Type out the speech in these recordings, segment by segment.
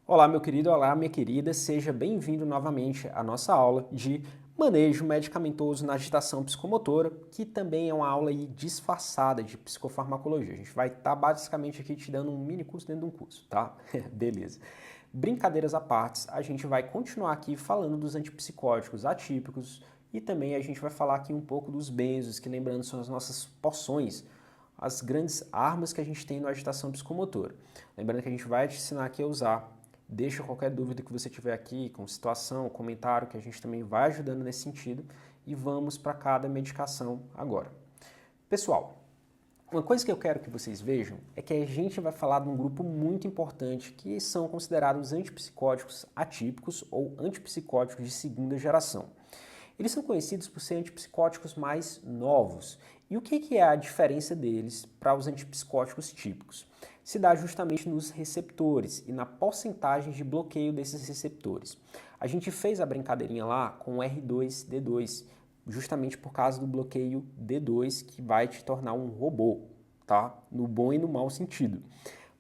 Olá, meu querido, olá, minha querida, seja bem-vindo novamente à nossa aula de manejo medicamentoso na agitação psicomotora, que também é uma aula aí disfarçada de psicofarmacologia. A gente vai estar basicamente aqui te dando um mini curso dentro de um curso, tá? Beleza. Brincadeiras à parte, a gente vai continuar aqui falando dos antipsicóticos atípicos e também a gente vai falar aqui um pouco dos benzos, que lembrando são as nossas poções, as grandes armas que a gente tem na agitação psicomotora. Lembrando que a gente vai te ensinar aqui a usar. Deixa qualquer dúvida que você tiver aqui, com situação, comentário, que a gente também vai ajudando nesse sentido. E vamos para cada medicação agora. Pessoal, uma coisa que eu quero que vocês vejam é que a gente vai falar de um grupo muito importante que são considerados antipsicóticos atípicos ou antipsicóticos de segunda geração. Eles são conhecidos por ser antipsicóticos mais novos. E o que é a diferença deles para os antipsicóticos típicos? Se dá justamente nos receptores e na porcentagem de bloqueio desses receptores. A gente fez a brincadeirinha lá com o R2-D2, justamente por causa do bloqueio D2, que vai te tornar um robô, tá? No bom e no mau sentido.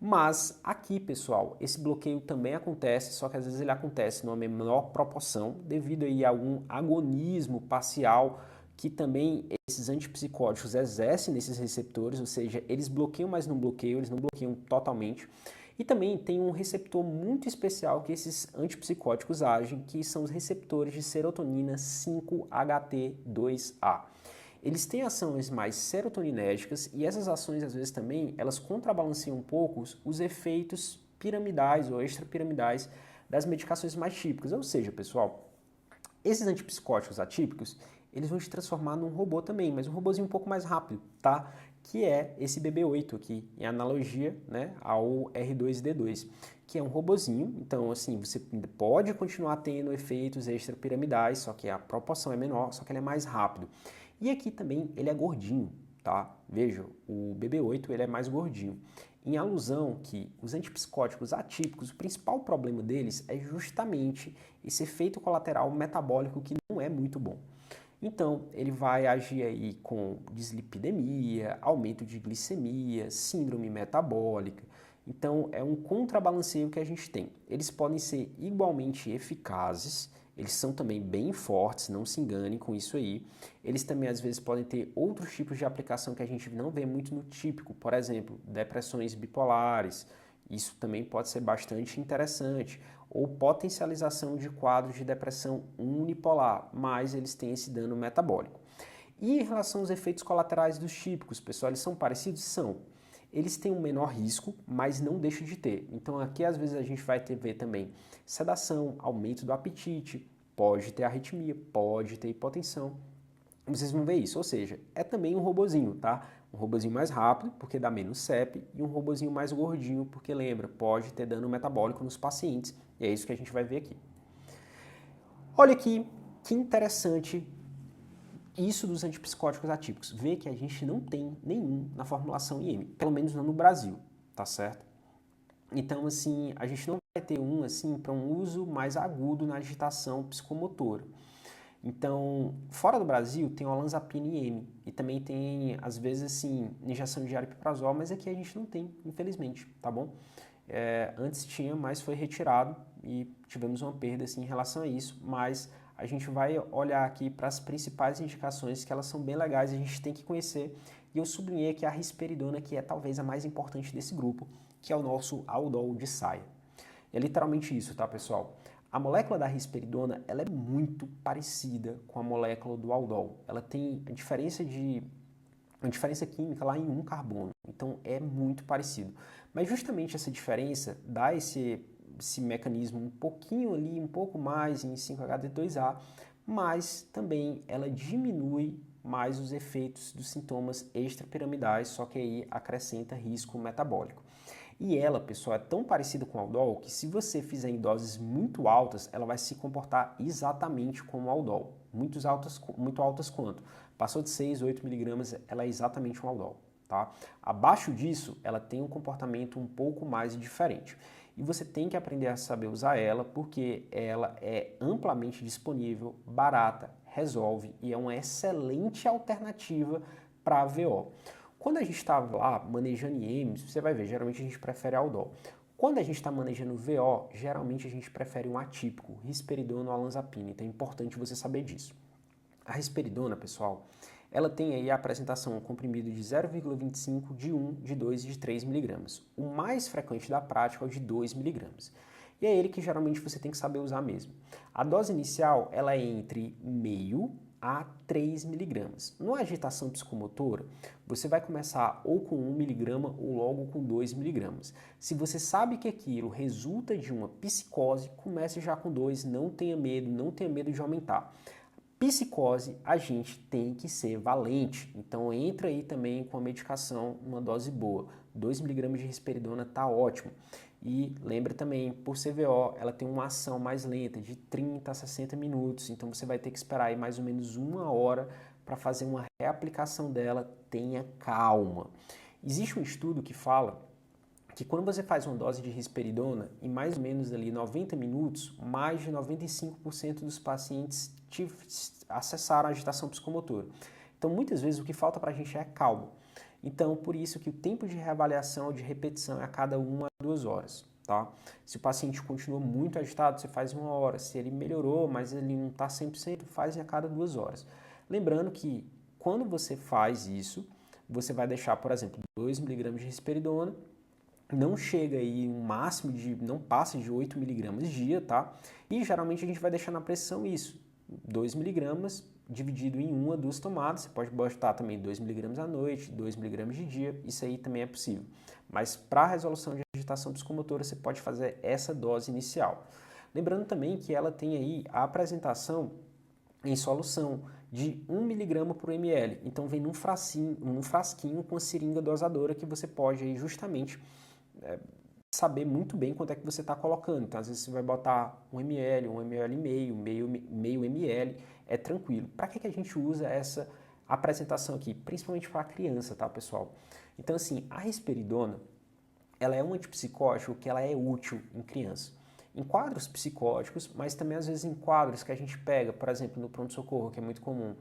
Mas aqui, pessoal, esse bloqueio também acontece, só que às vezes ele acontece numa menor proporção, devido aí a algum agonismo parcial que também esses antipsicóticos exercem nesses receptores, ou seja, eles bloqueiam, mas não bloqueiam, eles não bloqueiam totalmente. E também tem um receptor muito especial que esses antipsicóticos agem, que são os receptores de serotonina 5-HT2A. Eles têm ações mais serotoninérgicas e essas ações, às vezes, também, elas contrabalanceiam um pouco os efeitos piramidais ou extrapiramidais das medicações mais típicas. Ou seja, pessoal, esses antipsicóticos atípicos, eles vão te transformar num robô também, mas um robôzinho um pouco mais rápido, tá? Que é esse BB8 aqui, em analogia, né, ao R2-D2, que é um robozinho. Então, assim, você pode continuar tendo efeitos extrapiramidais, só que a proporção é menor, só que ele é mais rápido. E aqui também ele é gordinho, tá? Veja, o BB8 ele é mais gordinho. Em alusão que os antipsicóticos atípicos, o principal problema deles é justamente esse efeito colateral metabólico que não é muito bom. Então, ele vai agir aí com dislipidemia, aumento de glicemia, síndrome metabólica. Então, é um contrabalanceio que a gente tem. Eles podem ser igualmente eficazes, eles são também bem fortes, não se engane com isso aí. Eles também, às vezes, podem ter outros tipos de aplicação que a gente não vê muito no típico, por exemplo, depressões bipolares. Isso também pode ser bastante interessante. Ou potencialização de quadros de depressão unipolar, mas eles têm esse dano metabólico. E em relação aos efeitos colaterais dos típicos, pessoal, eles são parecidos? São. Eles têm um menor risco, mas não deixam de ter. Então aqui às vezes a gente vai ver também sedação, aumento do apetite, pode ter arritmia, pode ter hipotensão. Vocês vão ver isso, ou seja, é também um robozinho, tá? Um robozinho mais rápido, porque dá menos CEP, e um robozinho mais gordinho, porque lembra, pode ter dano metabólico nos pacientes, e é isso que a gente vai ver aqui. Olha aqui, que interessante isso dos antipsicóticos atípicos. Vê que a gente não tem nenhum na formulação IM, pelo menos não no Brasil, tá certo? Então, assim, a gente não vai ter um, assim, para um uso mais agudo na agitação psicomotora. Então, fora do Brasil, tem o olanzapina IM e também tem, às vezes, assim, injeção de aripiprazol, mas aqui a gente não tem, infelizmente, tá bom? Antes tinha, mas foi retirado e tivemos uma perda, assim, em relação a isso, mas a gente vai olhar aqui para as principais indicações, que elas são bem legais, a gente tem que conhecer, e eu sublinhei aqui a risperidona, que é talvez a mais importante desse grupo, que é o nosso aldol de saia. É literalmente isso, tá, pessoal? A molécula da risperidona, ela é muito parecida com a molécula do aldol. Ela tem a diferença química lá em um carbono. Então é muito parecido. Mas justamente essa diferença dá esse mecanismo um pouquinho ali, um pouco mais em 5-HT2A, mas também ela diminui mais os efeitos dos sintomas extrapiramidais, só que aí acrescenta risco metabólico. E ela, pessoal, é tão parecida com o aldol que se você fizer em doses muito altas, ela vai se comportar exatamente como o aldol. Muito altas quanto? Passou de 6, 8 miligramas, ela é exatamente um aldol. Tá? Abaixo disso, ela tem um comportamento um pouco mais diferente. E você tem que aprender a saber usar ela, porque ela é amplamente disponível, barata, resolve e é uma excelente alternativa para a VO. Quando a gente está lá manejando IEMs, você vai ver, geralmente a gente prefere aldol. Quando a gente está manejando VO, geralmente a gente prefere um atípico, risperidona ou olanzapina, então é importante você saber disso. A risperidona, pessoal, ela tem aí a apresentação comprimido de 0,25, de 1, de 2 e de 3 miligramas. O mais frequente da prática é o de 2 miligramas. E é ele que geralmente você tem que saber usar mesmo. A dose inicial ela é entre meio a 3 miligramas. Na agitação psicomotora, você vai começar ou com 1 miligrama ou logo com 2 miligramas. Se você sabe que aquilo resulta de uma psicose, comece já com 2, não tenha medo de aumentar. Psicose, a gente tem que ser valente, então entra aí também com a medicação, uma dose boa. 2 miligramas de risperidona tá ótimo. E lembra também, por CVO, ela tem uma ação mais lenta, de 30 a 60 minutos, então você vai ter que esperar aí mais ou menos 1 hora para fazer uma reaplicação dela, tenha calma. Existe um estudo que fala que quando você faz uma dose de risperidona, em mais ou menos ali 90 minutos, mais de 95% dos pacientes acessaram a agitação psicomotora. Então, muitas vezes, o que falta para a gente é calma. Então, por isso que o tempo de reavaliação, de repetição é a cada 1 a 2 horas. Tá? Se o paciente continua muito agitado, você faz 1 hora. Se ele melhorou, mas ele não está 100%, faz a cada 2 horas. Lembrando que quando você faz isso, você vai deixar, por exemplo, 2 miligramas de risperidona, não chega aí um máximo de, não passa de 8 miligramas dia, tá? E geralmente a gente vai deixar na pressão isso, 2 miligramas dividido em 1 a 2 tomadas, você pode botar também 2 miligramas à noite, 2 miligramas de dia, isso aí também é possível. Mas para resolução de agitação psicomotora, você pode fazer essa dose inicial. Lembrando também que ela tem aí a apresentação em solução de 1 miligrama por ml, então vem num frasquinho com a seringa dosadora que você pode aí justamente saber muito bem quanto é que você está colocando. Então, às vezes você vai botar 1 ml, 1 ml e meio ml, é tranquilo. Para que a gente usa essa apresentação aqui? Principalmente para a criança, tá, pessoal? Então, assim, a risperidona, ela é um antipsicótico que ela é útil em criança. Em quadros psicóticos, mas também às vezes em quadros que a gente pega, por exemplo, no pronto-socorro, que é muito comum,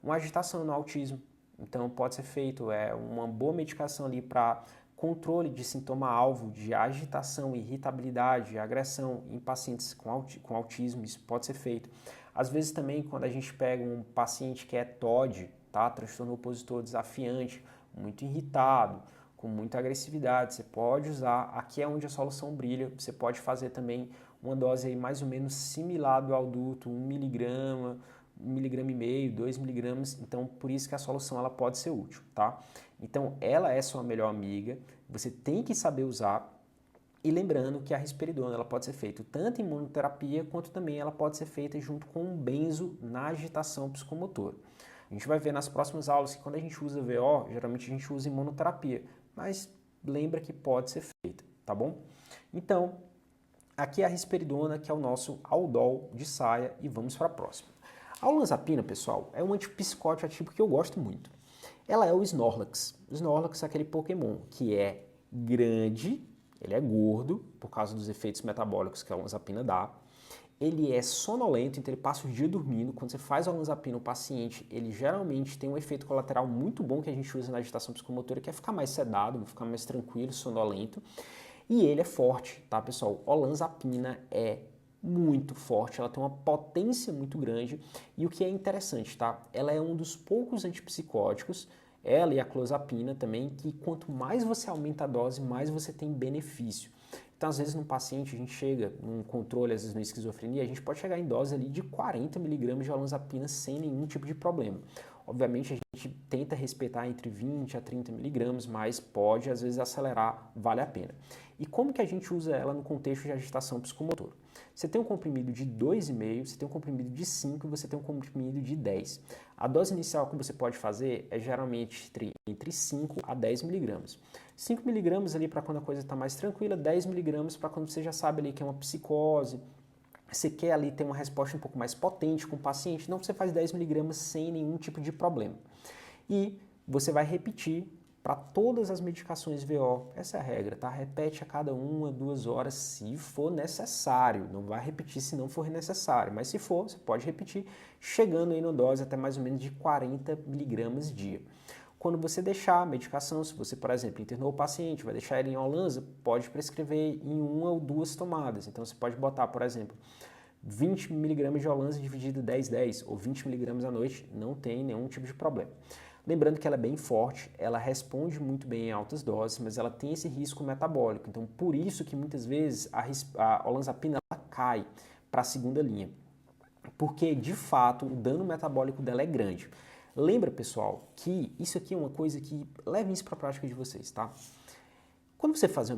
uma agitação no autismo. Então, pode ser feito uma boa medicação ali para controle de sintoma-alvo de agitação, irritabilidade, agressão em pacientes com autismo, isso pode ser feito. Às vezes também quando a gente pega um paciente que é TOD, tá? Transtorno opositor desafiante, muito irritado, com muita agressividade, você pode usar, aqui é onde a solução brilha, você pode fazer também uma dose aí mais ou menos similar do adulto, 1 miligrama, 1 miligrama e meio, 2 miligramas, então por isso que a solução ela pode ser útil, tá? Então ela é sua melhor amiga, você tem que saber usar, e lembrando que a risperidona ela pode ser feita tanto em monoterapia, quanto também ela pode ser feita junto com um benzo na agitação psicomotora. A gente vai ver nas próximas aulas que quando a gente usa VO, geralmente a gente usa em monoterapia, mas lembra que pode ser feita, tá bom? Então, aqui é a risperidona, que é o nosso Aldol de saia, e vamos para a próxima. A olanzapina, pessoal, é um antipsicótico atípico que eu gosto muito. Ela é o Snorlax. O Snorlax é aquele Pokémon que é grande, ele é gordo, por causa dos efeitos metabólicos que a olanzapina dá. Ele é sonolento, então ele passa o dia dormindo. Quando você faz a olanzapina, o paciente, ele geralmente tem um efeito colateral muito bom que a gente usa na agitação psicomotora, que é ficar mais sedado, ficar mais tranquilo, sonolento. E ele é forte, tá, pessoal? Olanzapina é muito forte, ela tem uma potência muito grande e o que é interessante, tá? Ela é um dos poucos antipsicóticos, ela e a clozapina também, que quanto mais você aumenta a dose, mais você tem benefício. Então, às vezes, no paciente, a gente chega num controle, às vezes, na esquizofrenia, a gente pode chegar em dose ali de 40 miligramas de olanzapina sem nenhum tipo de problema. Obviamente, a gente tenta respeitar entre 20 a 30 miligramas, mas pode, às vezes, acelerar, vale a pena. E como que a gente usa ela no contexto de agitação psicomotora? Você tem um comprimido de 2,5, você tem um comprimido de 5 e você tem um comprimido de 10. A dose inicial que você pode fazer é geralmente entre 5 a 10 miligramas. 5 miligramas ali para quando a coisa está mais tranquila, 10 miligramas para quando você já sabe ali que é uma psicose, você quer ali ter uma resposta um pouco mais potente com o paciente, então você faz 10 miligramas sem nenhum tipo de problema. E você vai repetir para todas as medicações VO, essa é a regra, tá? Repete a cada 1 a 2 horas se for necessário, não vai repetir se não for necessário, mas se for, você pode repetir, chegando aí na dose até mais ou menos de 40 miligramas dia. Quando você deixar a medicação, se você, por exemplo, internou o paciente, vai deixar ele em Olanza, pode prescrever em 1 ou 2 tomadas. Então você pode botar, por exemplo, 20 mg de Olanza dividido 10-10 ou 20 mg à noite, não tem nenhum tipo de problema. Lembrando que ela é bem forte, ela responde muito bem em altas doses, mas ela tem esse risco metabólico. Então, por isso que muitas vezes a olanzapina ela cai para a segunda linha. Porque, de fato, o dano metabólico dela é grande. Lembra, pessoal, que isso aqui é uma coisa que levem isso para a prática de vocês, tá? Quando você fizer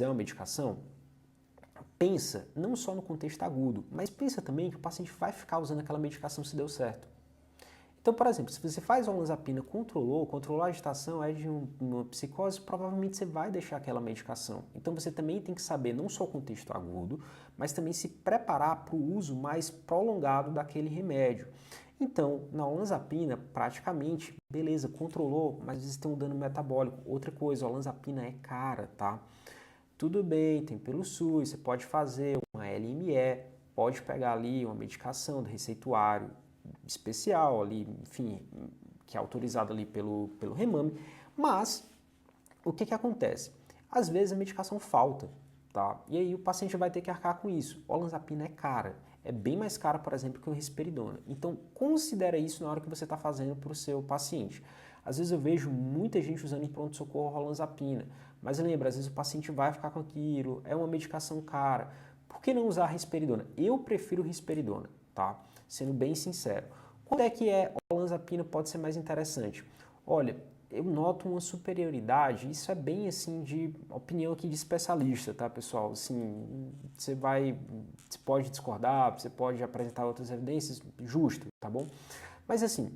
uma medicação, pensa não só no contexto agudo, mas pensa também que o paciente vai ficar usando aquela medicação se deu certo. Então, por exemplo, se você faz olanzapina, controlou a agitação, é de uma psicose, provavelmente você vai deixar aquela medicação. Então, você também tem que saber não só o contexto agudo, mas também se preparar para o uso mais prolongado daquele remédio. Então, na olanzapina, praticamente, beleza, controlou, mas às vezes tem um dano metabólico. Outra coisa, a olanzapina é cara, tá? Tudo bem, tem pelo SUS, você pode fazer uma LME, pode pegar ali uma medicação do receituário especial ali, enfim, que é autorizado ali pelo REMAME, mas o que acontece? Às vezes a medicação falta, tá? E aí o paciente vai ter que arcar com isso. Olanzapina é cara, é bem mais cara, por exemplo, que o risperidona. Então considera isso na hora que você está fazendo para o seu paciente. Às vezes eu vejo muita gente usando em pronto-socorro olanzapina, mas lembra, às vezes o paciente vai ficar com aquilo, é uma medicação cara. Por que não usar risperidona? Eu prefiro risperidona, tá? Sendo bem sincero. Quando é que a olanzapina pode ser mais interessante? Olha, eu noto uma superioridade, isso é bem assim de opinião aqui de especialista, tá, pessoal? Assim, você pode discordar, você pode apresentar outras evidências, justo, tá bom? Mas assim,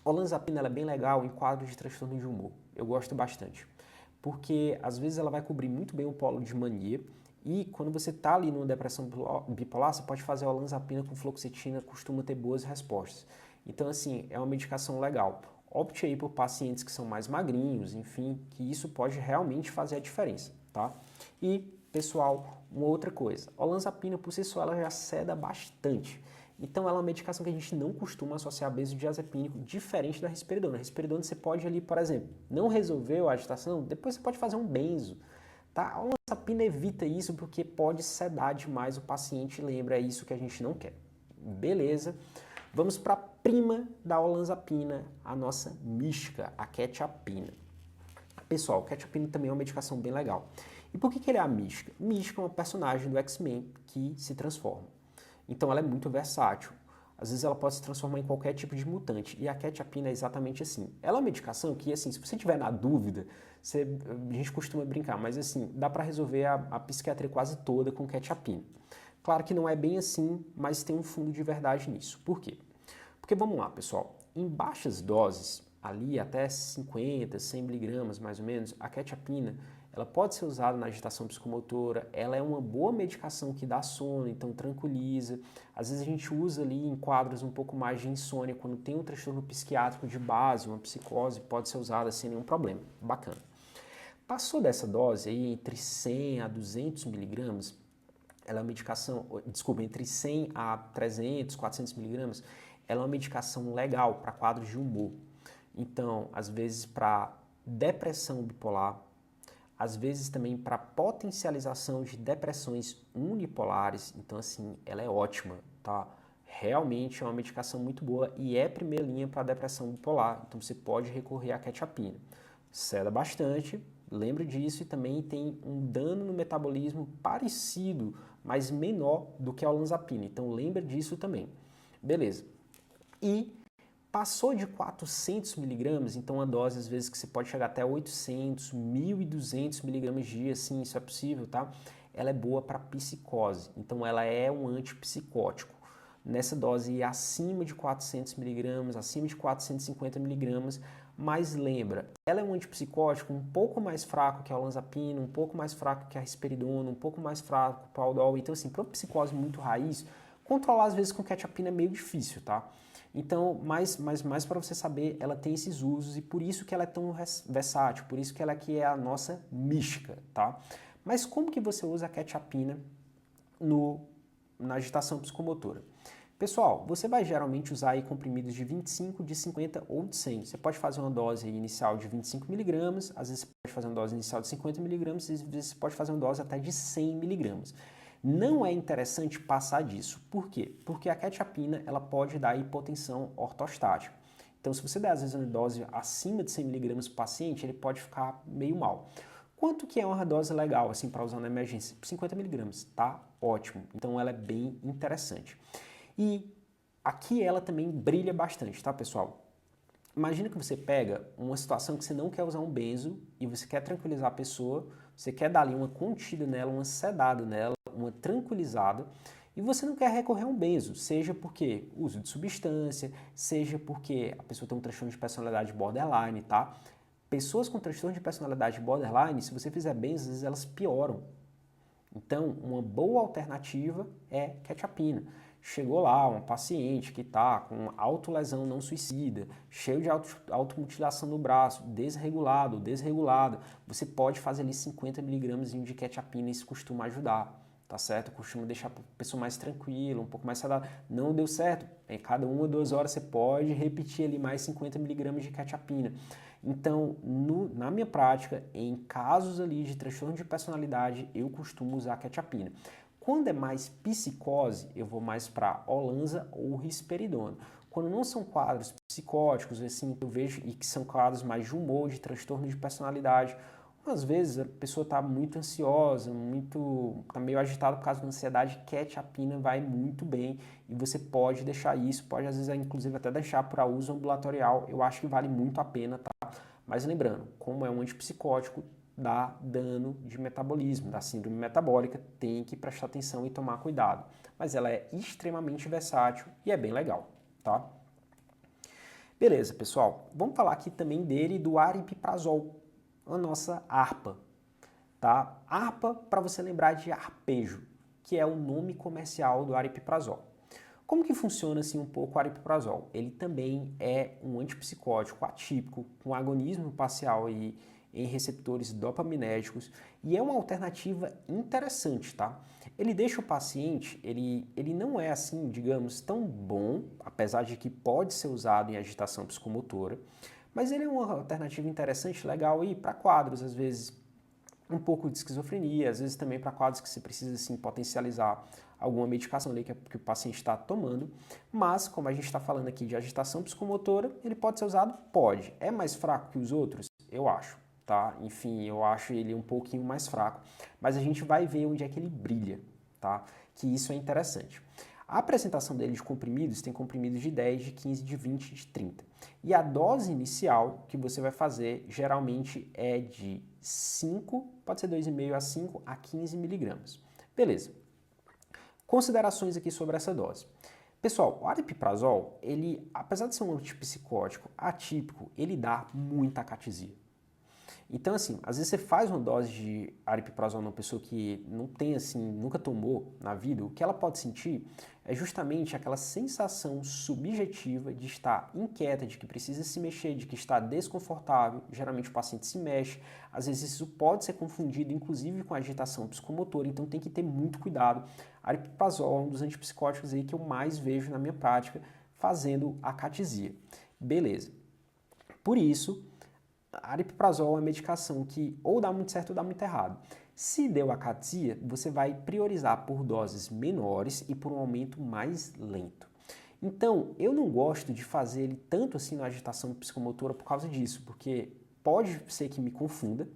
a olanzapina ela é bem legal em quadros de transtorno de humor. Eu gosto bastante. Porque às vezes ela vai cobrir muito bem o polo de mania e quando você está ali numa depressão bipolar, você pode fazer a olanzapina com fluoxetina, costuma ter boas respostas. Então, assim, é uma medicação legal. Opte aí por pacientes que são mais magrinhos, enfim, que isso pode realmente fazer a diferença, tá? E, pessoal, uma outra coisa. A olanzapina, por si só, ela já ceda bastante. Então, ela é uma medicação que a gente não costuma associar a benzodiazepínico, diferente da risperidona. A risperidona você pode ali, por exemplo, não resolveu a agitação, depois você pode fazer um benzo. Tá? A olanzapina evita isso porque pode sedar demais o paciente, lembra, é isso que a gente não quer. Beleza? Vamos para a prima da olanzapina, a nossa mística, a quetiapina. Pessoal, a quetiapina também é uma medicação bem legal. E por que ele é a mística? Mística é uma personagem do X-Men que se transforma. Então ela é muito versátil. Às vezes ela pode se transformar em qualquer tipo de mutante. E a quetiapina é exatamente assim. Ela é uma medicação que, assim, se você tiver na dúvida, a gente costuma brincar, mas assim, dá para resolver a psiquiatria quase toda com quetiapina. Claro que não é bem assim, mas tem um fundo de verdade nisso. Por quê? Porque vamos lá, pessoal. Em baixas doses, ali até 50, 100 miligramas mais ou menos, a quetiapina ela pode ser usada na agitação psicomotora, ela é uma boa medicação que dá sono, então tranquiliza. Às vezes a gente usa ali em quadros um pouco mais de insônia, quando tem um transtorno psiquiátrico de base, uma psicose, pode ser usada sem nenhum problema. Bacana. Passou dessa dose aí, entre 100 a 200 miligramas, ela é uma medicação, desculpa, entre 100 a 300, 400 miligramas, ela é uma medicação legal para quadros de humor. Então, às vezes para depressão bipolar, às vezes também para potencialização de depressões unipolares. Então, assim, ela é ótima, tá? Realmente é uma medicação muito boa e é primeira linha para depressão bipolar. Então, você pode recorrer à quetiapina. Ceda bastante, lembre disso, e também tem um dano no metabolismo parecido, mas menor do que a olanzapina. Então, lembre disso também. Beleza. E passou de 400 miligramas, então a dose às vezes que você pode chegar até 800, 1.200 miligramas dia, sim, isso é possível, tá? Ela é boa para psicose, então ela é um antipsicótico. Nessa dose acima de 400 miligramas, acima de 450 miligramas, mas lembra, ela é um antipsicótico um pouco mais fraco que a olanzapina, um pouco mais fraco que a risperidona, um pouco mais fraco que o Paldol, então assim, para uma psicose muito raiz, controlar às vezes com quetiapina é meio difícil, tá? Então, mais para você saber, ela tem esses usos e por isso que ela é tão versátil, por isso que ela aqui é a nossa mística, tá? Mas como que você usa a quetiapina na agitação psicomotora? Pessoal, você vai geralmente usar aí comprimidos de 25, de 50 ou de 100. Você pode fazer uma dose inicial de 25 miligramas, às vezes você pode fazer uma dose inicial de 50 miligramas, às vezes você pode fazer uma dose até de 100 miligramas. Não é interessante passar disso. Por quê? Porque a quetiapina ela pode dar hipotensão ortostática. Então, se você der às vezes uma dose acima de 100 miligramas para o paciente, ele pode ficar meio mal. Quanto que é uma dose legal assim para usar na emergência? 50 miligramas, tá? Ótimo. Então, ela é bem interessante. E aqui ela também brilha bastante, tá, pessoal? Imagina que você pega uma situação que você não quer usar um benzo e você quer tranquilizar a pessoa, você quer dar ali uma contida nela, uma sedada nela, uma tranquilizada, e você não quer recorrer a um benzo, seja porque uso de substância, seja porque a pessoa tem um transtorno de personalidade borderline, tá? Pessoas com transtorno de personalidade borderline, se você fizer benzo, às vezes elas pioram. Então, uma boa alternativa é quetiapina. Chegou lá um paciente que está com autolesão não suicida, cheio de automutilação no braço, desregulado, você pode fazer ali 50 miligramas de quetiapina, isso costuma ajudar, tá certo? Costuma deixar a pessoa mais tranquila, um pouco mais saudável. Não deu certo, em cada 1 ou 2 horas você pode repetir ali mais 50 miligramas de quetiapina. Então, na minha prática, em casos ali de transtorno de personalidade, eu costumo usar quetiapina. Quando é mais psicose, eu vou mais para olanza ou risperidona. Quando não são quadros psicóticos, assim, eu vejo e que são quadros mais de humor, de transtorno de personalidade, às vezes a pessoa está muito ansiosa, está meio agitada por causa da ansiedade, quetiapina vai muito bem e você pode deixar isso, pode às vezes inclusive até deixar para uso ambulatorial, eu acho que vale muito a pena, tá? Mas lembrando, como é um antipsicótico, dá dano de metabolismo, da síndrome metabólica, tem que prestar atenção e tomar cuidado. Mas ela é extremamente versátil e é bem legal, tá? Beleza, pessoal, vamos falar aqui também dele do aripiprazol, a nossa ARPA, tá? ARPA, para você lembrar de arpejo, que é o nome comercial do aripiprazol. Como que funciona assim um pouco o aripiprazol? Ele também é um antipsicótico atípico, com agonismo parcial aí em receptores dopaminérgicos e é uma alternativa interessante, tá? Ele deixa o paciente, ele não é assim, digamos, tão bom, apesar de que pode ser usado em agitação psicomotora, mas ele é uma alternativa interessante, legal aí para quadros, às vezes um pouco de esquizofrenia, às vezes também para quadros que você precisa assim, potencializar alguma medicação ali que o paciente está tomando, mas como a gente está falando aqui de agitação psicomotora, ele pode ser usado? Pode. É mais fraco que os outros? Eu acho, tá? Enfim, eu acho ele um pouquinho mais fraco, mas a gente vai ver onde é que ele brilha, tá? Que isso é interessante. A apresentação dele de comprimidos tem comprimidos de 10, de 15, de 20, de 30. E a dose inicial que você vai fazer geralmente é de 5, pode ser 2,5 a 5 a 15 miligramas. Beleza. Considerações aqui sobre essa dose. Pessoal, o aripiprazol, ele, apesar de ser um antipsicótico atípico, ele dá muita acatesia. Então, assim, às vezes você faz uma dose de aripiprazol numa pessoa que não tem, assim, nunca tomou na vida, o que ela pode sentir é justamente aquela sensação subjetiva de estar inquieta, de que precisa se mexer, de que está desconfortável. Geralmente o paciente se mexe, às vezes isso pode ser confundido, inclusive, com agitação psicomotora, então tem que ter muito cuidado. Aripiprazol é um dos antipsicóticos aí que eu mais vejo na minha prática fazendo acatesia. Beleza. Por isso, a aripiprazol é uma medicação que ou dá muito certo ou dá muito errado. Se deu acatesia, você vai priorizar por doses menores e por um aumento mais lento. Então, eu não gosto de fazer ele tanto assim na agitação psicomotora por causa disso, porque pode ser que me confunda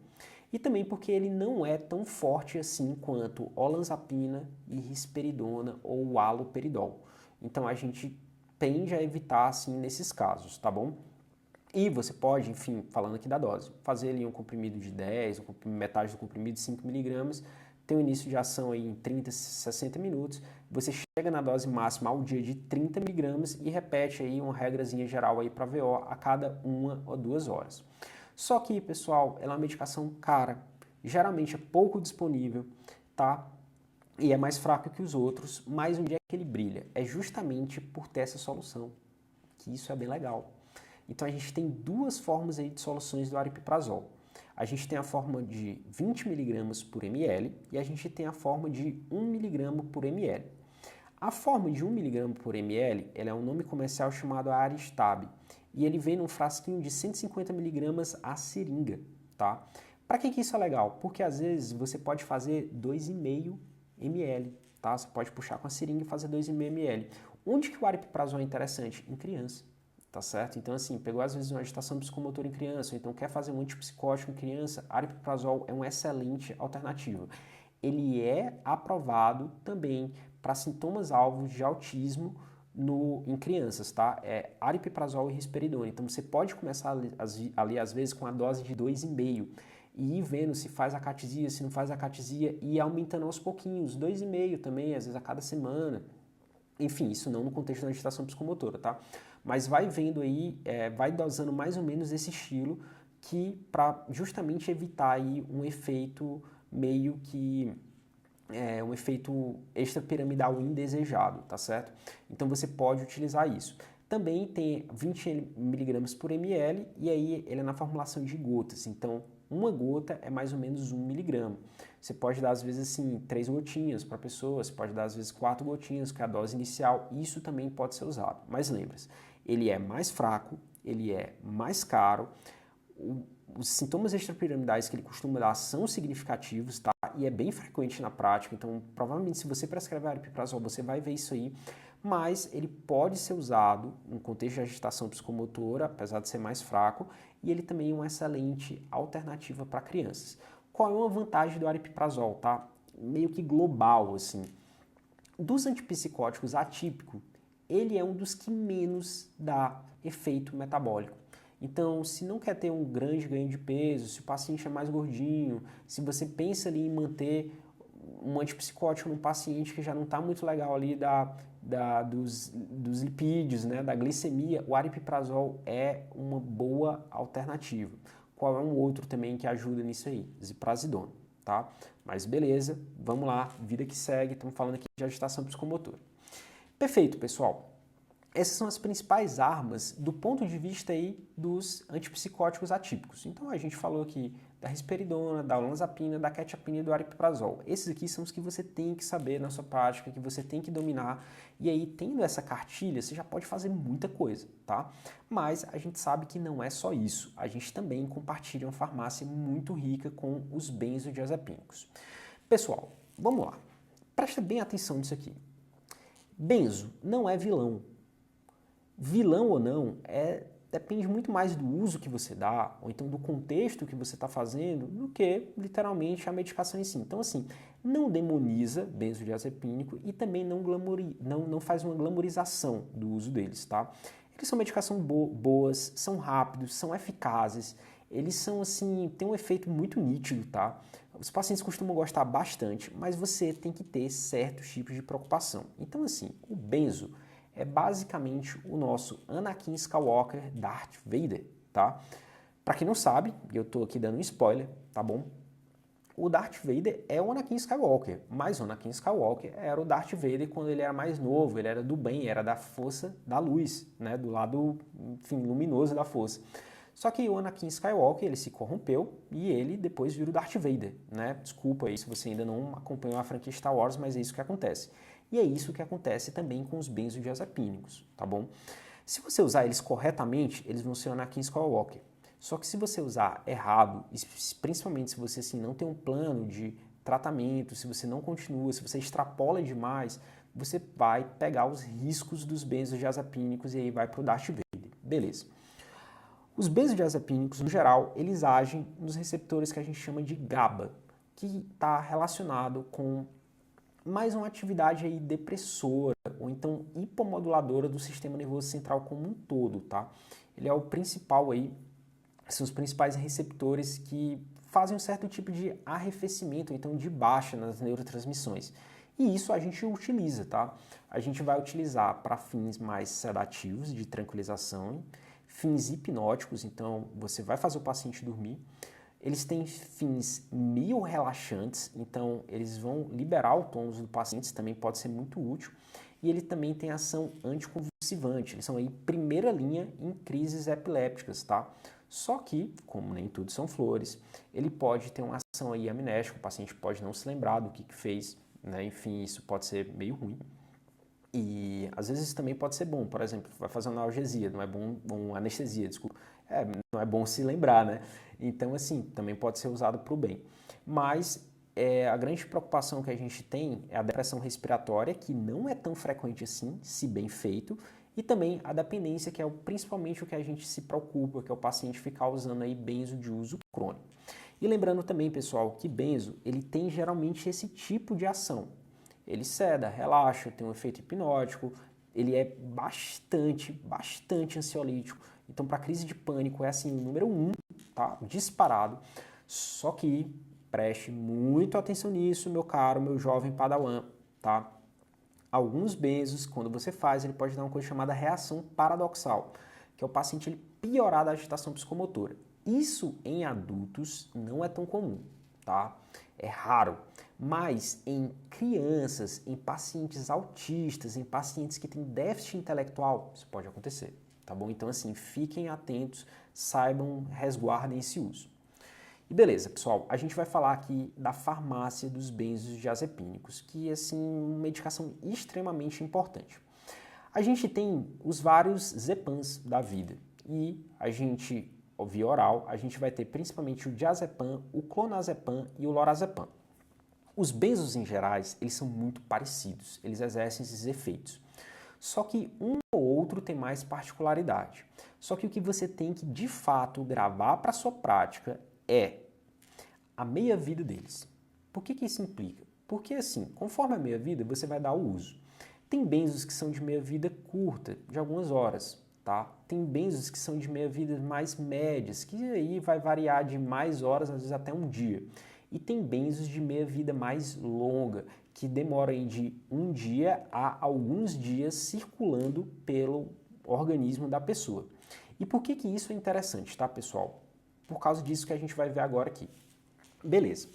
e também porque ele não é tão forte assim quanto olanzapina e risperidona ou haloperidol. Então, a gente tende a evitar assim nesses casos, tá bom? E você pode, enfim, falando aqui da dose, fazer ali um comprimido de 10, metade do comprimido de 5 miligramas, tem um início de ação aí em 30, 60 minutos, você chega na dose máxima ao dia de 30 miligramas e repete aí uma regrazinha geral aí para VO a cada 1 ou 2 horas. Só que, pessoal, ela é uma medicação cara, geralmente é pouco disponível, tá? E é mais fraca que os outros, mas onde é que ele brilha? É justamente por ter essa solução, que isso é bem legal. Então a gente tem duas formas aí de soluções do aripiprazol. A gente tem a forma de 20 mg por ml e a gente tem a forma de 1 mg por ml. A forma de 1 mg por ml, ela é um nome comercial chamado Aristab, e ele vem num frasquinho de 150 mg a seringa, tá? Para que isso é legal? Porque às vezes você pode fazer 2,5 ml, tá? Você pode puxar com a seringa e fazer 2,5 ml. Onde que o aripiprazol é interessante? Em criança, tá certo? Então assim, pegou às vezes uma agitação psicomotora em criança, ou então quer fazer um antipsicótico em criança, aripiprazol é uma excelente alternativa. Ele é aprovado também para sintomas alvos de autismo em crianças, tá? É aripiprazol e risperidona. Então você pode começar ali às vezes com a dose de 2,5 e ir vendo se faz acatesia, se não faz acatesia e ir aumentando aos pouquinhos, 2,5 também, às vezes a cada semana. Enfim, isso não no contexto da agitação psicomotora, tá? Mas vai vendo aí, vai dosando mais ou menos esse estilo que para justamente evitar aí um efeito meio que um efeito extrapiramidal indesejado, tá certo? Então você pode utilizar isso. Também tem 20 mg por ml e aí ele é na formulação de gotas. Então, uma gota é mais ou menos 1 mg. Você pode dar às vezes assim 3 gotinhas para a pessoa, você pode dar às vezes 4 gotinhas, que é a dose inicial. Isso também pode ser usado. Mas lembre-se, ele é mais fraco, ele é mais caro. Os sintomas extrapiramidais que ele costuma dar são significativos, tá? E é bem frequente na prática, então provavelmente se você prescrever aripiprazol, você vai ver isso aí, mas ele pode ser usado no contexto de agitação psicomotora, apesar de ser mais fraco, e ele também é uma excelente alternativa para crianças. Qual é uma vantagem do aripiprazol, tá? Meio que global, assim. Dos antipsicóticos atípico, ele é um dos que menos dá efeito metabólico. Então, se não quer ter um grande ganho de peso, se o paciente é mais gordinho, se você pensa ali em manter um antipsicótico num paciente que já não está muito legal ali dos lipídios, né, da glicemia, o aripiprazol é uma boa alternativa. Qual é um outro também que ajuda nisso aí? Ziprasidona, tá? Mas beleza, vamos lá, vida que segue, estamos falando aqui de agitação psicomotora. Perfeito, pessoal. Essas são as principais armas do ponto de vista aí dos antipsicóticos atípicos. Então a gente falou aqui da risperidona, da olanzapina, da quetiapina e do aripiprazol. Esses aqui são os que você tem que saber na sua prática, que você tem que dominar. E aí, tendo essa cartilha, você já pode fazer muita coisa, tá? Mas a gente sabe que não é só isso. A gente também compartilha uma farmácia muito rica com os benzodiazepínicos. Pessoal, vamos lá. Presta bem atenção nisso aqui. Benzo não é vilão. Vilão ou não, depende muito mais do uso que você dá, ou então do contexto que você está fazendo, do que literalmente a medicação em si. Então, assim, não demoniza benzodiazepínico e também não faz uma glamorização do uso deles, tá? Eles são medicações boas, são rápidos, são eficazes, eles são, assim, tem um efeito muito nítido, tá? Os pacientes costumam gostar bastante, mas você tem que ter certos tipos de preocupação. Então, assim, o benzo é basicamente o nosso Anakin Skywalker Darth Vader, tá? Para quem não sabe, eu tô aqui dando um spoiler, tá bom? O Darth Vader é o Anakin Skywalker, mas o Anakin Skywalker era o Darth Vader quando ele era mais novo, ele era do bem, era da força da luz, né? Do lado, enfim, luminoso da força. Só que o Anakin Skywalker, ele se corrompeu e ele depois vira o Darth Vader, né? Desculpa aí se você ainda não acompanhou a franquia Star Wars, mas é isso que acontece. E é isso que acontece também com os benzodiazepínicos, tá bom? Se você usar eles corretamente, eles vão ser o Anakin Skywalker. Só que se você usar errado, principalmente se você assim, não tem um plano de tratamento, se você não continua, se você extrapola demais, você vai pegar os riscos dos benzodiazepínicos e aí vai para o Darth Vader. Beleza. Os benzodiazepínicos, no geral, eles agem nos receptores que a gente chama de GABA, que está relacionado com mais uma atividade aí depressora ou então hipomoduladora do sistema nervoso central como um todo, tá? Ele é o principal aí, são os principais receptores que fazem um certo tipo de arrefecimento, ou então de baixa nas neurotransmissões. E isso a gente utiliza, tá? A gente vai utilizar para fins mais sedativos, de tranquilização, fins hipnóticos, então você vai fazer o paciente dormir. Eles têm fins miorrelaxantes, então eles vão liberar o tônus do paciente, isso também pode ser muito útil. E ele também tem ação anticonvulsivante, eles são aí primeira linha em crises epilépticas, tá? Só que, como nem tudo são flores, ele pode ter uma ação aí amnésica, o paciente pode não se lembrar do que fez, né? Enfim, isso pode ser meio ruim. E às vezes isso também pode ser bom, por exemplo, vai fazer uma analgesia, não é bom anestesia, desculpa. Não é bom se lembrar, né? Então, assim, também pode ser usado para o bem. Mas a grande preocupação que a gente tem é a depressão respiratória, que não é tão frequente assim, se bem feito, e também a dependência, que é principalmente o que a gente se preocupa, que é o paciente ficar usando aí benzo de uso crônico. E lembrando também, pessoal, que benzo, ele tem geralmente esse tipo de ação. Ele ceda, relaxa, tem um efeito hipnótico, ele é bastante ansiolítico. Então, para crise de pânico, é assim, o número 1, tá? Disparado. Só que preste muito atenção nisso, meu caro, meu jovem padawan, tá? Alguns benzos, quando você faz, ele pode dar uma coisa chamada reação paradoxal, que é o paciente ele piorar da agitação psicomotora. Isso em adultos não é tão comum, tá? É raro. Mas em crianças, em pacientes autistas, em pacientes que têm déficit intelectual, isso pode acontecer, tá bom? Então, assim, fiquem atentos, saibam, resguardem esse uso. E beleza, pessoal, a gente vai falar aqui da farmácia dos benzodiazepínicos, que é, assim, uma medicação extremamente importante. A gente tem os vários Zepams da vida e a gente, via oral, a gente vai ter principalmente o diazepam, o clonazepam e o lorazepam. Os benzos em gerais, eles são muito parecidos, eles exercem esses efeitos. Só que um ou outro tem mais particularidade. Só que o que você tem que, de fato, gravar para a sua prática é a meia-vida deles. Por que isso implica? Porque, assim, conforme a meia-vida, você vai dar o uso. Tem benzos que são de meia-vida curta, de algumas horas, tá? Tem benzos que são de meia-vida mais médias, que aí vai variar de mais horas, às vezes até um dia. E tem benzos de meia-vida mais longa, que demoram aí de um dia a alguns dias circulando pelo organismo da pessoa. E por que isso é interessante, tá, pessoal? Por causa disso que a gente vai ver agora aqui. Beleza.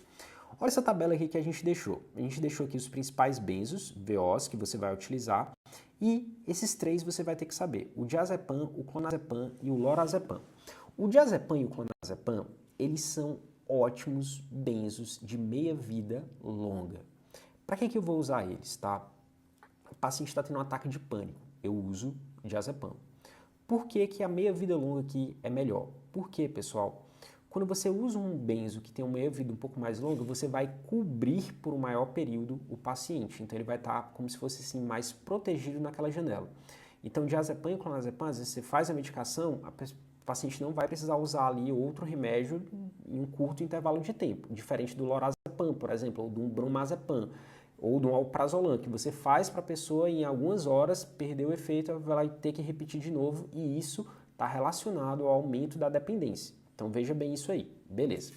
Olha essa tabela aqui que a gente deixou. A gente deixou aqui os principais benzos, VOs, que você vai utilizar. E esses três você vai ter que saber. O diazepam, o clonazepam e o lorazepam. O diazepam e o clonazepam, eles são ótimos benzos de meia-vida longa. Para que eu vou usar eles, tá? O paciente está tendo um ataque de pânico. Eu uso diazepam. Por que a meia-vida longa aqui é melhor? Por quê, pessoal? Quando você usa um benzo que tem uma meia-vida um pouco mais longa, você vai cobrir por um maior período o paciente. Então ele vai estar como se fosse assim, mais protegido naquela janela. Então diazepam e clonazepam, às vezes você faz a medicação, o paciente não vai precisar usar ali outro remédio em um curto intervalo de tempo, diferente do lorazepam, por exemplo, ou do bromazepam, ou do alprazolam, que você faz para a pessoa e em algumas horas perdeu o efeito, ela vai ter que repetir de novo, e isso está relacionado ao aumento da dependência. Então veja bem isso aí, beleza.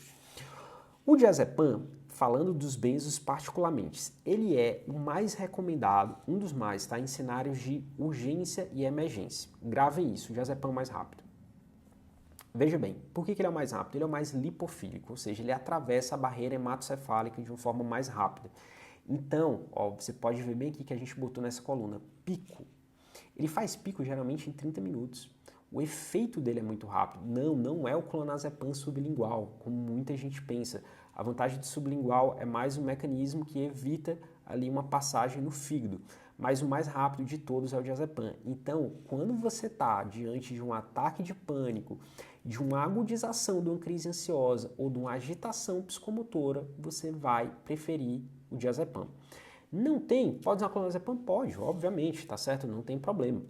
O diazepam, falando dos benzos particularmente, ele é o mais recomendado, um dos mais, tá, em cenários de urgência e emergência. Gravem isso, o diazepam é mais rápido. Veja bem, por que ele é o mais rápido? Ele é o mais lipofílico, ou seja, ele atravessa a barreira hematocefálica de uma forma mais rápida. Então, ó, você pode ver bem aqui que a gente botou nessa coluna, pico. Ele faz pico geralmente em 30 minutos. O efeito dele é muito rápido. Não é o clonazepam sublingual, como muita gente pensa. A vantagem do sublingual é mais um mecanismo que evita ali uma passagem no fígado. Mas o mais rápido de todos é o diazepam. Então, quando você está diante de um ataque de pânico, de uma agudização de uma crise ansiosa ou de uma agitação psicomotora, você vai preferir o diazepam. Não tem? Pode usar clonazepam? Pode, obviamente, tá certo? Não tem problema.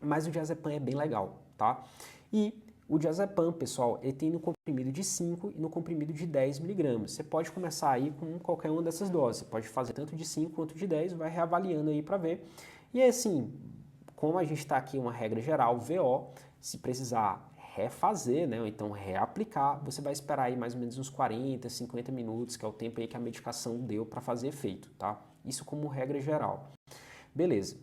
Mas o diazepam é bem legal, tá? E o diazepam, pessoal, ele tem no comprimido de 5 e no comprimido de 10 miligramas. Você pode começar aí com qualquer uma dessas doses. Você pode fazer tanto de 5 quanto de 10, vai reavaliando aí para ver. E aí, assim, como a gente está aqui uma regra geral, VO, se precisar refazer, né, ou então reaplicar, você vai esperar aí mais ou menos uns 40, 50 minutos, que é o tempo aí que a medicação deu para fazer efeito, tá? Isso como regra geral. Beleza.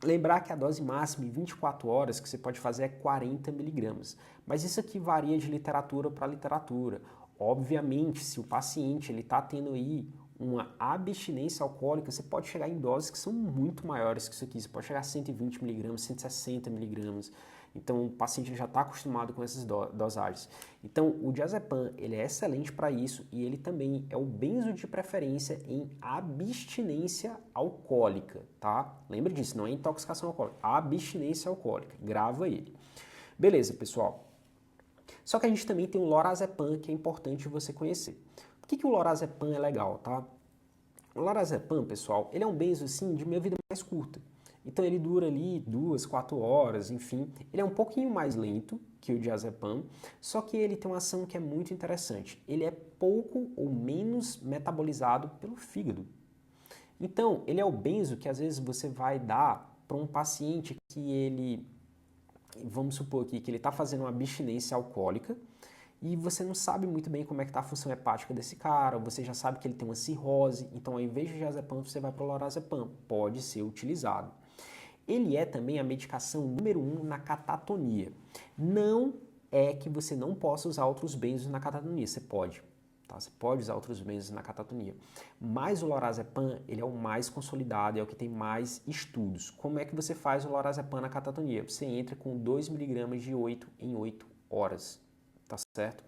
Lembrar que a dose máxima em 24 horas que você pode fazer é 40 miligramas. Mas isso aqui varia de literatura para literatura. Obviamente, se o paciente está tendo aí uma abstinência alcoólica, você pode chegar em doses que são muito maiores que isso aqui. Você pode chegar a 120 miligramas, 160 miligramas. Então o paciente já está acostumado com essas dosagens. Então o diazepam ele é excelente para isso e ele também é o benzo de preferência em abstinência alcoólica, tá? Lembra disso, não é intoxicação alcoólica, abstinência alcoólica, grava ele. Beleza, pessoal. Só que a gente também tem o lorazepam, que é importante você conhecer. Por que o lorazepam é legal, tá? O lorazepam, pessoal, ele é um benzo, assim, de meia vida mais curta. Então ele dura ali 2, 4 horas, enfim. Ele é um pouquinho mais lento que o diazepam, só que ele tem uma ação que é muito interessante. Ele é pouco ou menos metabolizado pelo fígado. Então, ele é o benzo que às vezes você vai dar para um paciente que ele, vamos supor aqui, que ele está fazendo uma abstinência alcoólica, e você não sabe muito bem como é que está a função hepática desse cara, você já sabe que ele tem uma cirrose, então ao invés de diazepam, você vai para o lorazepam, pode ser utilizado. Ele é também a medicação número 1 na catatonia. Não é que você não possa usar outros benzos na catatonia, você pode. Tá? Você pode usar outros benzos na catatonia. Mas o lorazepam, ele é o mais consolidado, é o que tem mais estudos. Como é que você faz o lorazepam na catatonia? Você entra com 2 mg de 8 em 8 horas, tá certo?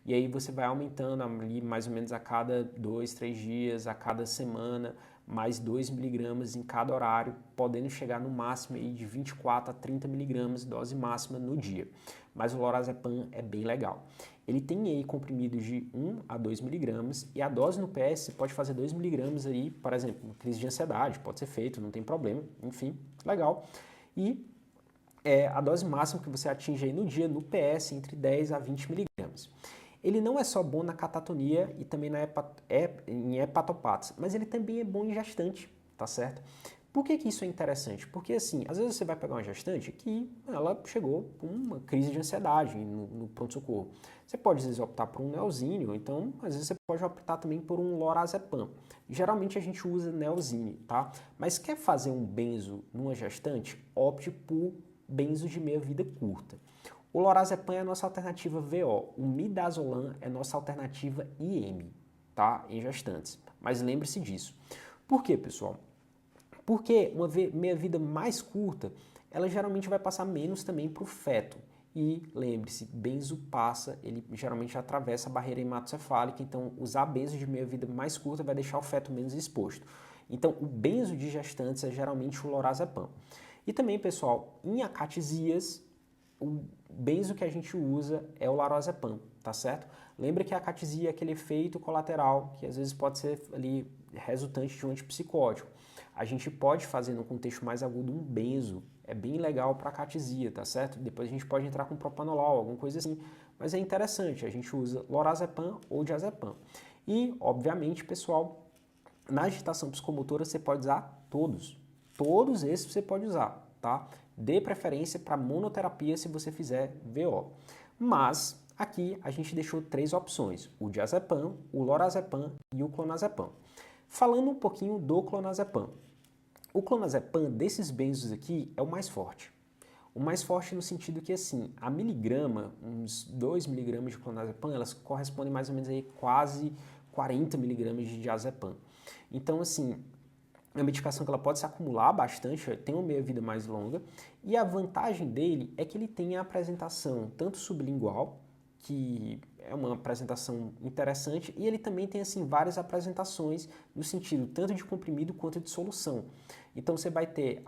E aí você vai aumentando ali mais ou menos a cada 2, 3 dias, a cada semana, mais 2 mg em cada horário, podendo chegar no máximo aí de 24 a 30 mg, dose máxima no dia. Mas o lorazepam é bem legal. Ele tem aí comprimidos de 1 a 2 mg e a dose no PS você pode fazer 2 mg aí, por exemplo, uma crise de ansiedade, pode ser feito, não tem problema, enfim, legal. E a dose máxima que você atinge aí no dia no PS entre 10 a 20 mg. Ele não é só bom na catatonia e também em hepatopatas, mas ele também é bom em gestante, tá certo? Por que isso é interessante? Porque assim, às vezes você vai pegar uma gestante que ela chegou com uma crise de ansiedade no pronto-socorro. Você pode às vezes optar por um Neosine, ou então às vezes você pode optar também por um lorazepam. Geralmente a gente usa Neosine, tá? Mas quer fazer um benzo numa gestante? Opte por benzo de meia vida curta. O lorazepam é a nossa alternativa VO, o midazolam é a nossa alternativa IM, tá? Em gestantes. Mas lembre-se disso. Por quê, pessoal? Porque uma meia-vida mais curta, ela geralmente vai passar menos também para o feto. E lembre-se, benzo passa, ele geralmente atravessa a barreira hematocefálica, então usar benzo de meia-vida mais curta vai deixar o feto menos exposto. Então o benzo de gestantes é geralmente o lorazepam. E também, pessoal, em acatisias, o benzo que a gente usa é o lorazepam, tá certo? Lembra que a acatesia é aquele efeito colateral que às vezes pode ser ali resultante de um antipsicótico. A gente pode fazer no contexto mais agudo um benzo, é bem legal para acatesia, tá certo? Depois a gente pode entrar com propanolol, alguma coisa assim, mas é interessante, a gente usa lorazepam ou diazepam. E, obviamente, pessoal, na agitação psicomotora você pode usar todos esses você pode usar, tá? Dê preferência para monoterapia se você fizer VO. Mas aqui a gente deixou 3 opções, o diazepam, o lorazepam e o clonazepam. Falando um pouquinho do clonazepam. O clonazepam desses benzos aqui é o mais forte. O mais forte no sentido que, assim, a miligrama, uns 2 mg de clonazepam, elas correspondem mais ou menos aí quase 40 mg de diazepam. Então, assim, é uma medicação que ela pode se acumular bastante, tem uma meia-vida mais longa, e a vantagem dele é que ele tem a apresentação tanto sublingual, que é uma apresentação interessante, e ele também tem assim várias apresentações no sentido tanto de comprimido quanto de solução. Então você vai ter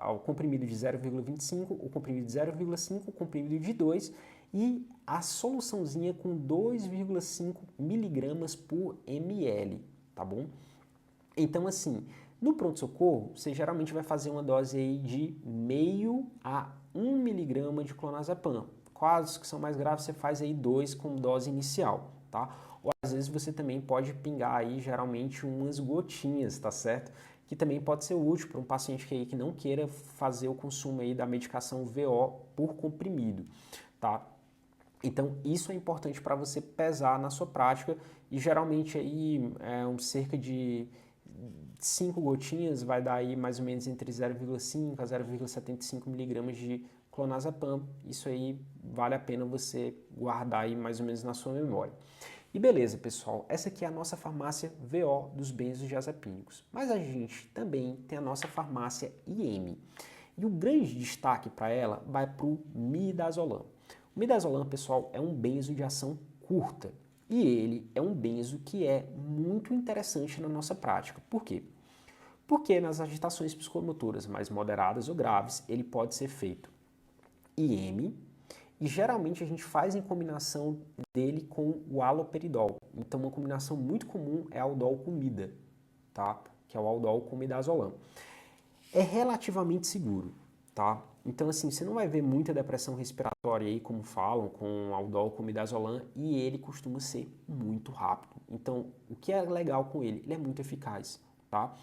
o comprimido de 0,25, o comprimido de 0,5, o comprimido de 2 e a soluçãozinha com 2,5 miligramas por ml, tá bom? Então, assim, no pronto-socorro, você geralmente vai fazer uma dose aí de meio a 1 miligrama de clonazepam. Casos que são mais graves, você faz aí 2 com dose inicial, tá? Ou às vezes você também pode pingar aí, geralmente, umas gotinhas, tá certo? Que também pode ser útil para um paciente que não queira fazer o consumo aí da medicação VO por comprimido, tá? Então, isso é importante para você pesar na sua prática e geralmente aí cerca de 5 gotinhas vai dar aí mais ou menos entre 0,5 a 0,75 miligramas de clonazepam. Isso aí vale a pena você guardar aí mais ou menos na sua memória. E beleza, pessoal, essa aqui é a nossa farmácia VO dos benzodiazepínicos. Mas a gente também tem a nossa farmácia IM. E o grande destaque para ela vai para o midazolam. O midazolam, pessoal, é um benzo de ação curta e ele é um benzo que é muito interessante na nossa prática. Por quê? Porque nas agitações psicomotoras mais moderadas ou graves, ele pode ser feito IM, e geralmente a gente faz em combinação dele com o haloperidol. Então uma combinação muito comum é aldol com mida, tá? Que é o aldol com midazolam. É relativamente seguro, tá? Então assim, você não vai ver muita depressão respiratória aí, como falam, com aldol com midazolam, e ele costuma ser muito rápido. Então, o que é legal com ele? Ele é muito eficaz, tá?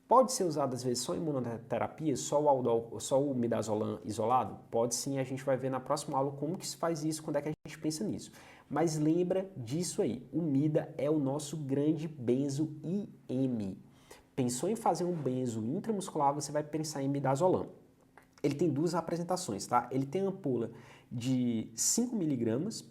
Pode ser usado às vezes só em imunoterapia, só o aldol, só o midazolam isolado? Pode sim, a gente vai ver na próxima aula como que se faz isso, quando é que a gente pensa nisso. Mas lembra disso aí, o mida é o nosso grande benzo IM. Pensou em fazer um benzo intramuscular, você vai pensar em midazolam. Ele tem duas apresentações, tá? Ele tem ampola de 5 mg,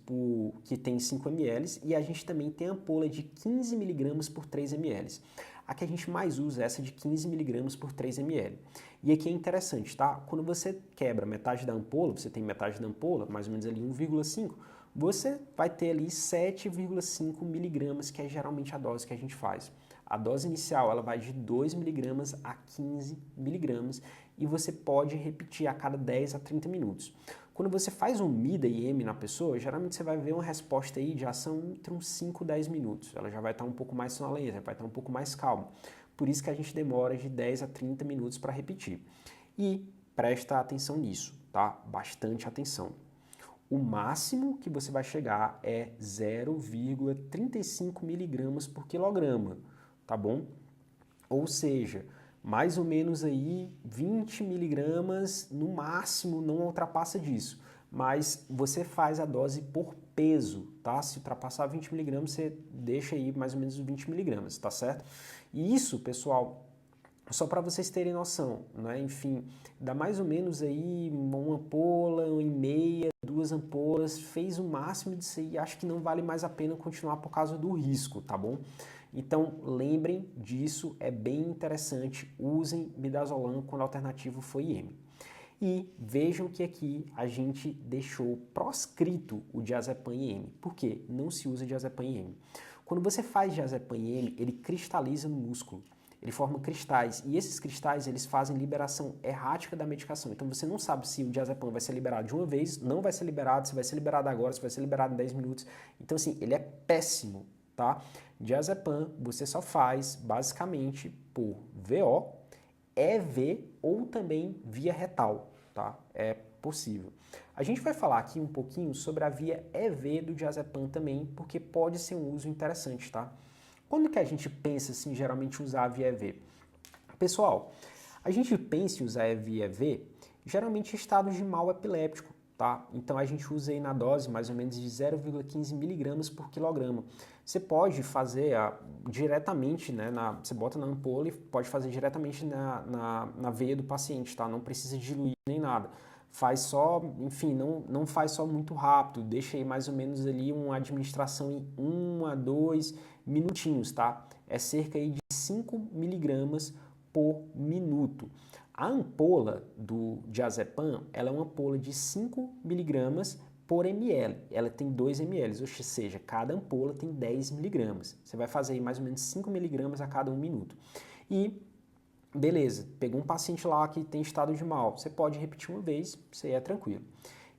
que tem 5 ml, e a gente também tem ampola de 15 mg por 3 ml. A que a gente mais usa é essa de 15 mg por 3 ml. E aqui é interessante, tá? Quando você quebra metade da ampola, você tem metade da ampola, mais ou menos ali 1,5, você vai ter ali 7,5 mg, que é geralmente a dose que a gente faz. A dose inicial ela vai de 2 mg a 15 mg e você pode repetir a cada 10 a 30 minutos. Quando você faz um MIDA e M na pessoa, geralmente você vai ver uma resposta aí de ação entre uns 5 a 10 minutos. Ela já vai estar um pouco mais sonolenta, vai estar um pouco mais calma. Por isso que a gente demora de 10 a 30 minutos para repetir. E presta atenção nisso, tá? Bastante atenção. O máximo que você vai chegar é 0,35 miligramas por quilograma, tá bom? Ou seja, mais ou menos aí 20 miligramas no máximo, não ultrapassa disso. Mas você faz a dose por peso, tá? Se ultrapassar 20 miligramas, você deixa aí mais ou menos 20 miligramas, tá certo? E isso, pessoal, só para vocês terem noção, né? Enfim, dá mais ou menos aí uma ampola, uma e meia, 2 ampolas, fez o máximo disso aí, acho que não vale mais a pena continuar por causa do risco, tá bom? Então, lembrem disso, é bem interessante, usem midazolam quando a alternativa for IM. E vejam que aqui a gente deixou proscrito o diazepam IM. Por quê? Não se usa diazepam IM. Quando você faz diazepam IM, ele cristaliza no músculo. Ele forma cristais, e esses cristais eles fazem liberação errática da medicação. Então você não sabe se o diazepam vai ser liberado de uma vez, não vai ser liberado, se vai ser liberado agora, se vai ser liberado em 10 minutos. Então assim, ele é péssimo, tá? Diazepam você só faz basicamente por VO, EV ou também via retal, tá? É possível. A gente vai falar aqui um pouquinho sobre a via EV do diazepam também, porque pode ser um uso interessante, tá? Quando que a gente pensa, assim, geralmente usar a via EV? Pessoal, a gente pensa em usar a via EV geralmente em estados de mal epiléptico, tá? Então a gente usa aí na dose mais ou menos de 0,15 miligramas por quilograma. Você pode fazer diretamente, né? Você bota na ampola e pode fazer diretamente na veia do paciente, tá? Não precisa diluir nem nada. Faz só, enfim, não faz só muito rápido, deixa aí mais ou menos ali uma administração em 1 a 2 minutinhos, tá? É cerca aí de 5 miligramas por minuto. A ampola do diazepam, ela é uma ampola de 5 miligramas por ml. Ela tem 2 ml, ou seja, cada ampola tem 10 miligramas. Você vai fazer aí mais ou menos 5 miligramas a cada 1 minuto. E beleza, pegou um paciente lá que tem estado de mal, você pode repetir uma vez, isso aí é tranquilo.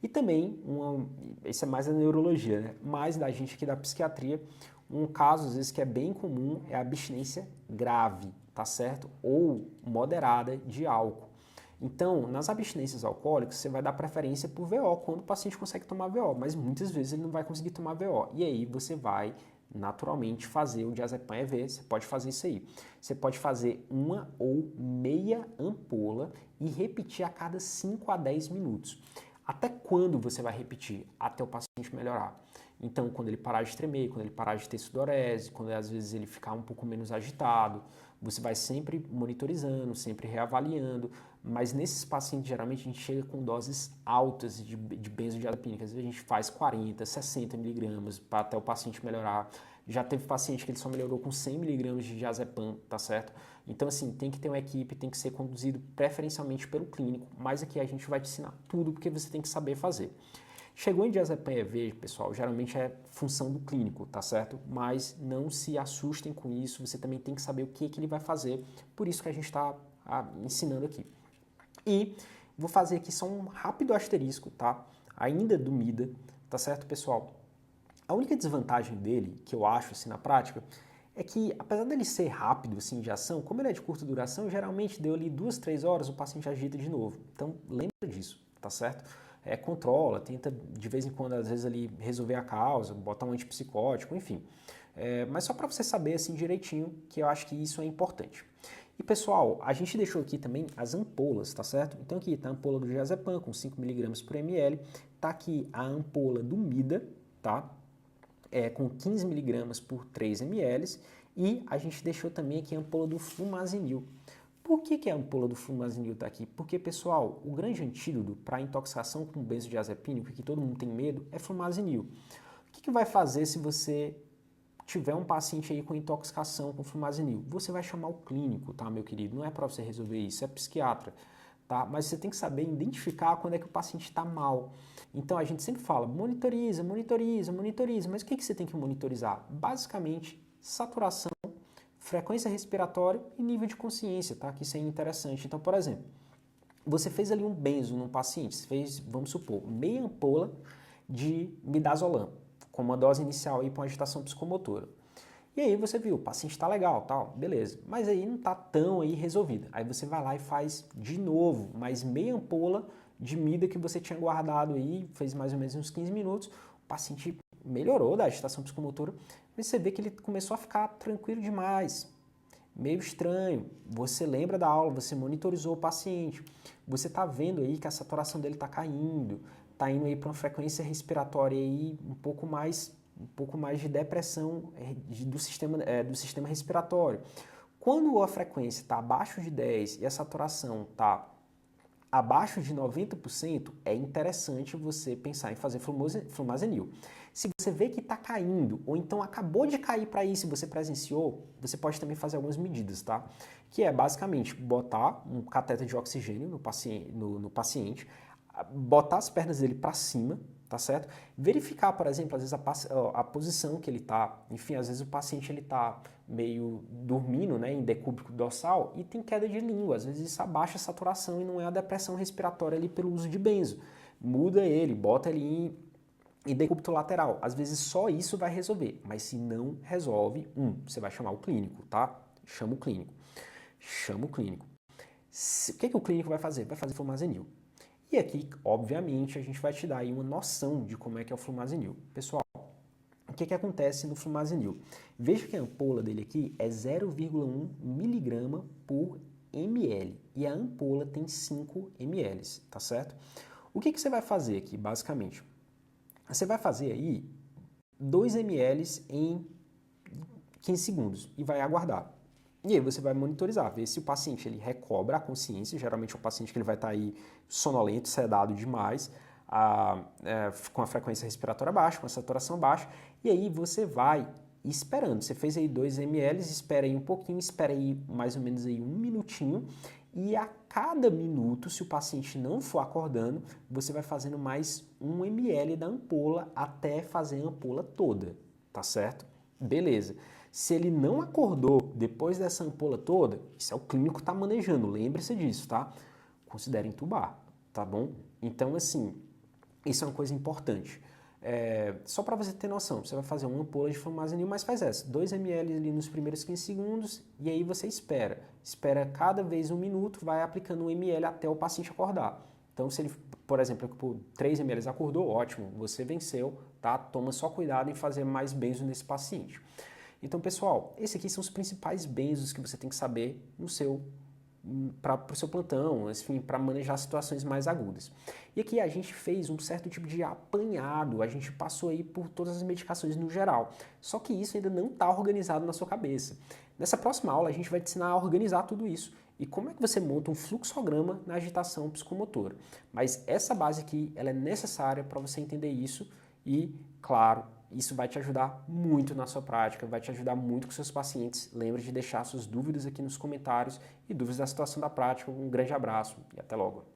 E também, isso é mais da neurologia, né? Mais da gente aqui da psiquiatria, um caso às vezes que é bem comum é a abstinência grave, tá certo? Ou moderada de álcool. Então, nas abstinências alcoólicas, você vai dar preferência por VO, quando o paciente consegue tomar VO, mas muitas vezes ele não vai conseguir tomar VO. E aí você vai naturalmente fazer o diazepam EV, você pode fazer isso aí. Você pode fazer uma ou meia ampola e repetir a cada 5 a 10 minutos. Até quando você vai repetir? Até o paciente melhorar. Então, quando ele parar de tremer, quando ele parar de ter sudorese, quando às vezes ele ficar um pouco menos agitado, você vai sempre monitorizando, sempre reavaliando, mas nesses pacientes, geralmente, a gente chega com doses altas de benzodiazepínica. Às vezes a gente faz 40, 60 miligramas para até o paciente melhorar. já teve paciente que ele só melhorou com 100 miligramas de diazepam, tá certo? Então, assim, tem que ter uma equipe, tem que ser conduzido preferencialmente pelo clínico, mas aqui a gente vai te ensinar tudo porque você tem que saber fazer. Chegou em diazepam EV, pessoal, geralmente é função do clínico, tá certo? Mas não se assustem com isso, você também tem que saber o que ele vai fazer, por isso que a gente está ensinando aqui. E vou fazer aqui só um rápido asterisco, tá? Ainda do MIDA, tá certo, pessoal? A única desvantagem dele, que eu acho assim na prática, é que apesar dele ser rápido assim de ação, como ele é de curta duração, geralmente deu ali 2, 3 horas, o paciente agita de novo. Então lembra disso, tá certo? Controla, tenta de vez em quando, às vezes, ali resolver a causa, botar um antipsicótico, enfim. Mas só para você saber assim direitinho que eu acho que isso é importante. E pessoal, a gente deixou aqui também as ampolas, tá certo? Então aqui tá a ampola do diazepam com 5 mg por ml, tá aqui a ampola do MIDA, tá? Com 15 mg por 3 ml, e a gente deixou também aqui a ampola do flumazenil. Por que a ampola do flumazenil está aqui? Porque, pessoal, o grande antídoto para intoxicação com benzodiazepínico, que todo mundo tem medo, é flumazenil. O que vai fazer se você tiver um paciente aí com intoxicação com flumazenil? Você vai chamar o clínico, tá, meu querido? Não é para você resolver isso, é psiquiatra, tá? Mas você tem que saber identificar quando é que o paciente está mal. Então, a gente sempre fala, monitoriza, monitoriza, monitoriza. Mas o que você tem que monitorizar? Basicamente, saturação, frequência respiratória e nível de consciência, tá? Que isso é interessante. Então, por exemplo, você fez ali um benzo num paciente, você fez, vamos supor, meia ampola de midazolam, com uma dose inicial aí para uma agitação psicomotora. E aí você viu, o paciente está legal, tal, beleza. Mas aí não está tão aí resolvido. Aí você vai lá e faz de novo, mais meia ampola de mida que você tinha guardado aí, fez mais ou menos uns 15 minutos, o paciente melhorou da agitação psicomotora, mas você vê que ele começou a ficar tranquilo demais, meio estranho. Você lembra da aula, você monitorizou o paciente, você está vendo aí que a saturação dele está caindo, está indo aí para uma frequência respiratória aí um pouco mais de depressão do sistema respiratório. Quando a frequência está abaixo de 10 e a saturação está abaixo de 90%, é interessante você pensar em fazer flumazenil. Se você vê que está caindo, ou então acabou de cair para isso e você presenciou, você pode também fazer algumas medidas, tá? Que é basicamente botar um cateter de oxigênio no paciente, botar as pernas dele para cima, tá certo? Verificar, por exemplo, às vezes a posição que ele está, enfim, às vezes o paciente ele está meio dormindo, né, em decúbito dorsal e tem queda de língua, às vezes isso abaixa a saturação e não é a depressão respiratória ali pelo uso de benzo. Muda ele, bota ele em decúbito lateral. Às vezes só isso vai resolver, mas se não resolve, você vai chamar o clínico, tá? Chama o clínico. Chama o clínico. O que o clínico vai fazer? Vai fazer flumazenil. E aqui, obviamente, a gente vai te dar aí uma noção de como é que é o flumazenil. Pessoal, o que acontece no flumazenil? Veja que a ampola dele aqui é 0,1 miligrama por ml e a ampola tem 5 ml, tá certo? O que você vai fazer aqui, basicamente? Você vai fazer aí 2 ml em 15 segundos e vai aguardar. E aí você vai monitorizar, ver se o paciente ele recobra a consciência, geralmente é um paciente que ele vai estar aí sonolento, sedado demais, com a frequência respiratória baixa, com a saturação baixa, e aí você vai esperando. Você fez aí 2 ml, espera aí um pouquinho, espera aí mais ou menos aí 1 minutinho, e a cada minuto, se o paciente não for acordando, você vai fazendo mais 1 ml da ampola até fazer a ampola toda, tá certo? Beleza. Se ele não acordou depois dessa ampola toda, isso é o clínico que está manejando, lembre-se disso, tá? Considere entubar, tá bom? Então, assim, isso é uma coisa importante. Só para você ter noção, você vai fazer uma ampola de flumazenil, mas faz essa, 2 ml ali nos primeiros 15 segundos e aí você espera. Espera cada vez 1 minuto, vai aplicando 1 ml até o paciente acordar. Então, se ele, por exemplo, por 3 ml acordou, ótimo, você venceu, tá? Toma só cuidado em fazer mais benzo nesse paciente. Então, pessoal, esses aqui são os principais benzos que você tem que saber para o seu plantão, enfim, para manejar situações mais agudas. E aqui a gente fez um certo tipo de apanhado, a gente passou aí por todas as medicações no geral, só que isso ainda não está organizado na sua cabeça. Nessa próxima aula a gente vai te ensinar a organizar tudo isso e como é que você monta um fluxograma na agitação psicomotora. Mas essa base aqui, ela é necessária para você entender isso e, claro, Isso vai te ajudar muito na sua prática, vai te ajudar muito com seus pacientes. Lembre de deixar suas dúvidas aqui nos comentários e dúvidas da situação da prática. Um grande abraço e até logo.